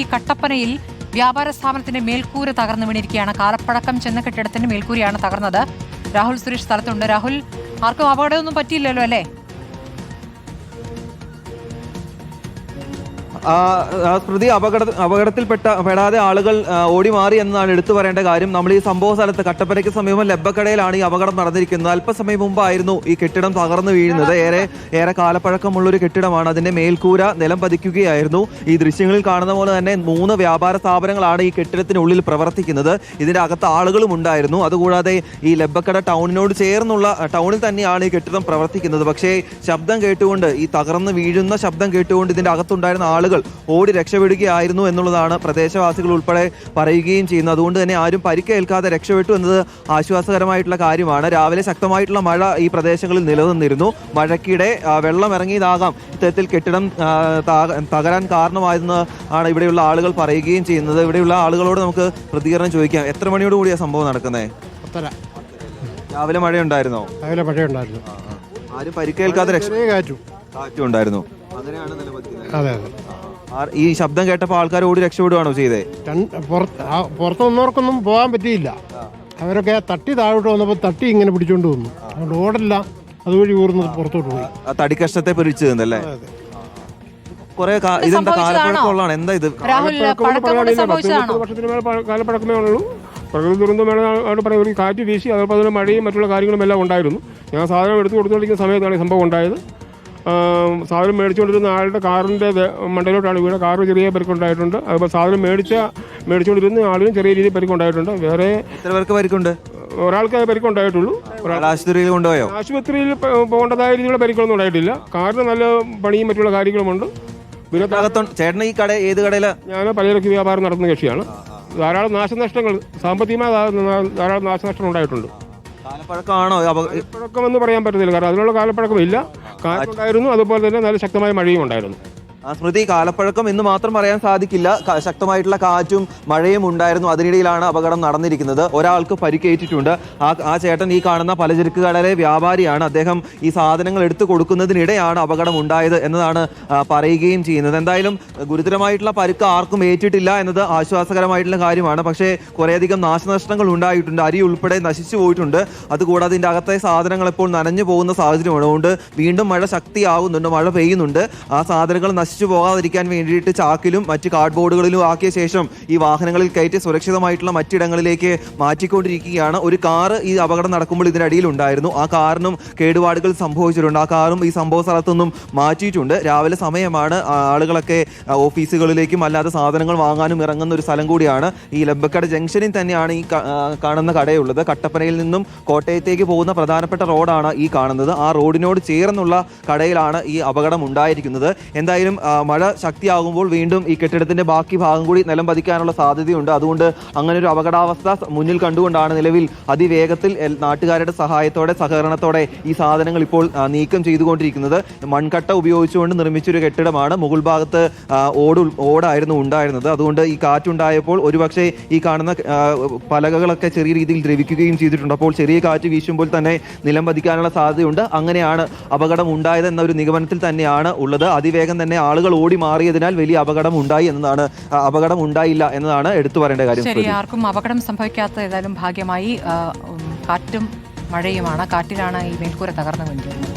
ഈ കട്ടപ്പനയിൽ വ്യാപാര സ്ഥാപനത്തിന്റെ മേൽക്കൂര തകർന്നു വീണിരിക്കുകയാണ്. കാലപ്പഴക്കം ചെന്ന കെട്ടിടത്തിന്റെ മേൽക്കൂരയാണ് തകർന്നത്. രാഹുൽ സുരേഷ് സ്ഥലത്തുണ്ട്. രാഹുൽ, ആർക്കും അപകടമൊന്നും പറ്റിയില്ലല്ലോ അല്ലേ? സ്മൃതി, അപകടത്തിൽപ്പെടാതെ ആളുകൾ ഓടി മാറി എന്നതാണ് എടുത്തു പറയേണ്ട കാര്യം. നമ്മൾ ഈ സംഭവ സ്ഥലത്ത് കട്ടപ്പനയ്ക്ക് സമീപം ലബ്ബക്കടയിലാണ് ഈ അപകടം നടന്നിരിക്കുന്നത്. അല്പസമയം മുമ്പായിരുന്നു ഈ കെട്ടിടം തകർന്നു വീഴുന്നത്. ഏറെ കാലപ്പഴക്കമുള്ളൊരു കെട്ടിടമാണ്. അതിന്റെ മേൽക്കൂര നിലം പതിക്കുകയായിരുന്നു. ഈ ദൃശ്യങ്ങളിൽ കാണുന്ന പോലെ തന്നെ 3 വ്യാപാര സ്ഥാപനങ്ങളാണ് ഈ കെട്ടിടത്തിനുള്ളിൽ പ്രവർത്തിക്കുന്നത്. ഇതിന്റെ അകത്ത് ആളുകളും ഉണ്ടായിരുന്നു. അതുകൂടാതെ ഈ ലബ്ബക്കട ടൗണിനോട് ചേർന്നുള്ള ടൗണിൽ തന്നെയാണ് ഈ കെട്ടിടം പ്രവർത്തിക്കുന്നത്. പക്ഷേ ശബ്ദം കേട്ടുകൊണ്ട്, ഈ തകർന്നു വീഴുന്ന ശബ്ദം കേട്ടുകൊണ്ട് ഇതിന്റെ അകത്തുണ്ടായിരുന്ന ആളുകൾ ഓടി രക്ഷപ്പെടുകയായിരുന്നു എന്നുള്ളതാണ് പ്രദേശവാസികൾ ഉൾപ്പെടെ പറയുകയും ചെയ്യുന്നത്. അതുകൊണ്ട് തന്നെ ആരും പരിക്കേൽക്കാതെ രക്ഷപ്പെട്ടു എന്നത് ആശ്വാസകരമായിട്ടുള്ള കാര്യമാണ്. രാവിലെ ശക്തമായിട്ടുള്ള മഴ ഈ പ്രദേശങ്ങളിൽ നിലനിന്നിരുന്നു. മഴയ്ക്കിടെ വെള്ളം ഇറങ്ങിയതാകാം ഇത്തരത്തിൽ കെട്ടിടം തകരാൻ കാരണമായെന്ന് ആണ് ഇവിടെയുള്ള ആളുകൾ പറയുകയും ചെയ്യുന്നത്. ഇവിടെയുള്ള ആളുകളോട് നമുക്ക് പ്രതികരണം ചോദിക്കാം. എത്ര മണിയോട് കൂടിയാണ് സംഭവം നടക്കുന്നത്? 10:30. രാവിലെ മഴയുണ്ടായിരുന്നോ? രാവിലെ മഴയുണ്ടായിരുന്നു. ആരും പരിക്കേൽക്കാതെ കാറ്റും ഉണ്ടായിരുന്നു. അതെ. ഈ ശബ്ദം കേട്ടപ്പോൾ ആൾക്കാർ ഓടി രക്ഷപ്പെടുകയാണോ ചെയ്തേ? പുറത്തു നിന്നവർക്കൊന്നും പോകാൻ പറ്റിയില്ല. അവരൊക്കെ തട്ടി താഴോട്ട് വന്നപ്പോൾ തട്ടി ഇങ്ങനെ പിടിച്ചോണ്ട് വന്നു. അതുകൊണ്ട് ഓടല്ല അതുവഴി ഊർന്ന് പുറത്തോട്ട് പോയി. തടിക്കഷ്ടത്തെ പിരിച്ചു തന്നല്ലേ? കുറെ ഇതെന്താ കാലപ്പഴക്കമുള്ളതാണ്? എന്താ ഇത്? വർഷത്തിന് മേലെ കാലപ്പഴക്കമേ ഉള്ളൂ. പ്രകൃതി ദുരന്തമാണ് പറയാം. ഒരു കാറ്റ് വീശി, അതോടൊപ്പം അതിന് മഴയും മറ്റുള്ള കാര്യങ്ങളും എല്ലാം ഉണ്ടായിരുന്നു. ഞാൻ സാധനം എടുത്തു കൊടുത്തുകൊണ്ടിരിക്കുന്ന സമയത്താണ് ഈ സംഭവം ഉണ്ടായത്. സാധനം മേടിച്ചുകൊണ്ടിരുന്ന ആളുടെ കാറിൻ്റെ മണ്ടയിലോട്ടാണ് വീട്. കാറ് ചെറിയ പരിക്കുണ്ടായിട്ടുണ്ട്. അതുപോലെ സാധനം മേടിച്ചുകൊണ്ടിരുന്ന ആളിനും ചെറിയ രീതിയിൽ പരിക്കുണ്ടായിട്ടുണ്ട്. വേറെ എത്ര പേർക്ക് പരിക്കുണ്ട്? ഒരാൾക്ക് പരിക്കുണ്ടായിട്ടുള്ളൂ. ആശുപത്രിയിൽ കൊണ്ടുപോയോ? ആശുപത്രിയിൽ പോകേണ്ടതായ രീതിയിലുള്ള പരിക്കുകളൊന്നും ഉണ്ടായിട്ടില്ല. കാറിന് നല്ല പണിയും മറ്റുള്ള കാര്യങ്ങളുമുണ്ട്. ചേട്ടൻ ഈ കട ഏത് കടയില? ഞാൻ പലചരക്ക് വ്യാപാരം നടത്തുന്ന കക്ഷിയാണ്. ധാരാളം നാശനഷ്ടങ്ങൾ, സാമ്പത്തികമായ ധാരാളം നാശനഷ്ടം ഉണ്ടായിട്ടുണ്ട്. കാലപ്പഴക്കമാണോ? കാലപ്പഴക്കമെന്ന് പറയാൻ പറ്റത്തില്ല. കാരണം അതിനുള്ള കാലപ്പഴക്കമില്ല. കാറ്റുണ്ടായിരുന്നു, അതുപോലെ തന്നെ നല്ല ശക്തമായ മഴയും ഉണ്ടായിരുന്നു. സ്മൃതി, കാലപ്പഴക്കം എന്ന് മാത്രം പറയാൻ സാധിക്കില്ല. ശക്തമായിട്ടുള്ള കാറ്റും മഴയും ഉണ്ടായിരുന്നു. അതിനിടയിലാണ് അപകടം നടന്നിരിക്കുന്നത്. ഒരാൾക്ക് പരിക്കേറ്റിട്ടുണ്ട്. ആ ചേട്ടൻ ഈ കാണുന്ന പലചരക്ക് കടയിലെ വ്യാപാരിയാണ്. അദ്ദേഹം ഈ സാധനങ്ങൾ എടുത്തു കൊടുക്കുന്നതിനിടെയാണ് അപകടം ഉണ്ടായത് എന്നതാണ് പറയുകയും ചെയ്യുന്നത്. എന്തായാലും ഗുരുതരമായിട്ടുള്ള പരിക്ക് ആർക്കും ഏറ്റിട്ടില്ല എന്നത് ആശ്വാസകരമായിട്ടുള്ള കാര്യമാണ്. പക്ഷേ കുറേയധികം നാശനഷ്ടങ്ങൾ ഉണ്ടായിട്ടുണ്ട്. അരി ഉൾപ്പെടെ നശിച്ചു പോയിട്ടുണ്ട്. അതുകൂടാതെ ഇതിൻ്റെ അകത്തെ സാധനങ്ങൾ ഇപ്പോൾ നനഞ്ഞു പോകുന്ന സാഹചര്യമാണ്. അതുകൊണ്ട് വീണ്ടും മഴ ശക്തിയാകുന്നുണ്ട്, മഴ പെയ്യുന്നുണ്ട്. ആ സാധനങ്ങൾ നശിച്ചു പോകാതിരിക്കാൻ വേണ്ടിയിട്ട് ചാക്കിലും മറ്റ് കാർഡ്ബോർഡുകളിലും ആക്കിയ ശേഷം ഈ വാഹനങ്ങളിൽ കയറ്റി സുരക്ഷിതമായിട്ടുള്ള മറ്റിടങ്ങളിലേക്ക് മാറ്റിക്കൊണ്ടിരിക്കുകയാണ്. ഒരു കാറ് ഈ അപകടം നടക്കുമ്പോൾ ഇതിനടിയിൽ ഉണ്ടായിരുന്നു. ആ കാറിനും കേടുപാടുകൾ സംഭവിച്ചിട്ടുണ്ട്. ആ കാറും ഈ സംഭവ സ്ഥലത്തൊന്നും മാറ്റിയിട്ടുണ്ട്. രാവിലെ സമയമാണ്. ആളുകളൊക്കെ ഓഫീസുകളിലേക്കും അല്ലാതെ സാധനങ്ങൾ വാങ്ങാനും ഇറങ്ങുന്ന ഒരു സ്ഥലം കൂടിയാണ്. ഈ ലബ്ബക്കട ജംഗ്ഷനിൽ തന്നെയാണ് ഈ കാണുന്ന കടയുള്ളത്. കട്ടപ്പനയിൽ നിന്നും കോട്ടയത്തേക്ക് പോകുന്ന പ്രധാനപ്പെട്ട റോഡാണ് ഈ കാണുന്നത്. ആ റോഡിനോട് ചേർന്നുള്ള കടയിലാണ് ഈ അപകടം ഉണ്ടായിരിക്കുന്നത്. എന്തായാലും മഴ ശക്തിയാകുമ്പോൾ വീണ്ടും ഈ കെട്ടിടത്തിന്റെ ബാക്കി ഭാഗം കൂടി നിലം പതിക്കാനുള്ള സാധ്യതയുണ്ട്. അതുകൊണ്ട് അങ്ങനെ ഒരു അപകടാവസ്ഥ മുന്നിൽ കണ്ടുകൊണ്ടാണ് നിലവിൽ അതിവേഗത്തിൽ നാട്ടുകാരുടെ സഹായത്തോടെ, സഹകരണത്തോടെ ഈ സാധനങ്ങൾ ഇപ്പോൾ നീക്കം ചെയ്തുകൊണ്ടിരിക്കുന്നത്. മൺകട്ട ഉപയോഗിച്ചുകൊണ്ട് നിർമ്മിച്ചൊരു കെട്ടിടമാണ്. മുകൾ ഭാഗത്ത് ഓടായിരുന്നു ഉണ്ടായിരുന്നത്. അതുകൊണ്ട് ഈ കാറ്റുണ്ടായപ്പോൾ ഒരുപക്ഷെ ഈ കാണുന്ന പലകകളൊക്കെ ചെറിയ രീതിയിൽ ദ്രവിക്കുകയും ചെയ്തിട്ടുണ്ട്. അപ്പോൾ ചെറിയ കാറ്റ് വീശുമ്പോൾ തന്നെ നിലം പതിക്കാനുള്ള സാധ്യതയുണ്ട്. അങ്ങനെയാണ് അപകടം ഉണ്ടായത് എന്ന ഒരു നിഗമനത്തിൽ തന്നെയാണ് ഉള്ളത്. അതിവേഗം തന്നെ ആളുകൾ ഓടി മാറിയതിനാൽ വലിയ അപകടം ഉണ്ടായില്ല എന്നതാണ് എടുത്തു പറയേണ്ട കാര്യം. ശരി, ആർക്കും അപകടം സംഭവിക്കാത്ത ഏതായാലും ഭാഗ്യമായി. കാറ്റും മഴയുമാണ്. കാറ്റിലാണ് ഈ മേൽക്കൂര തകർന്നു വീണിരുന്നത്.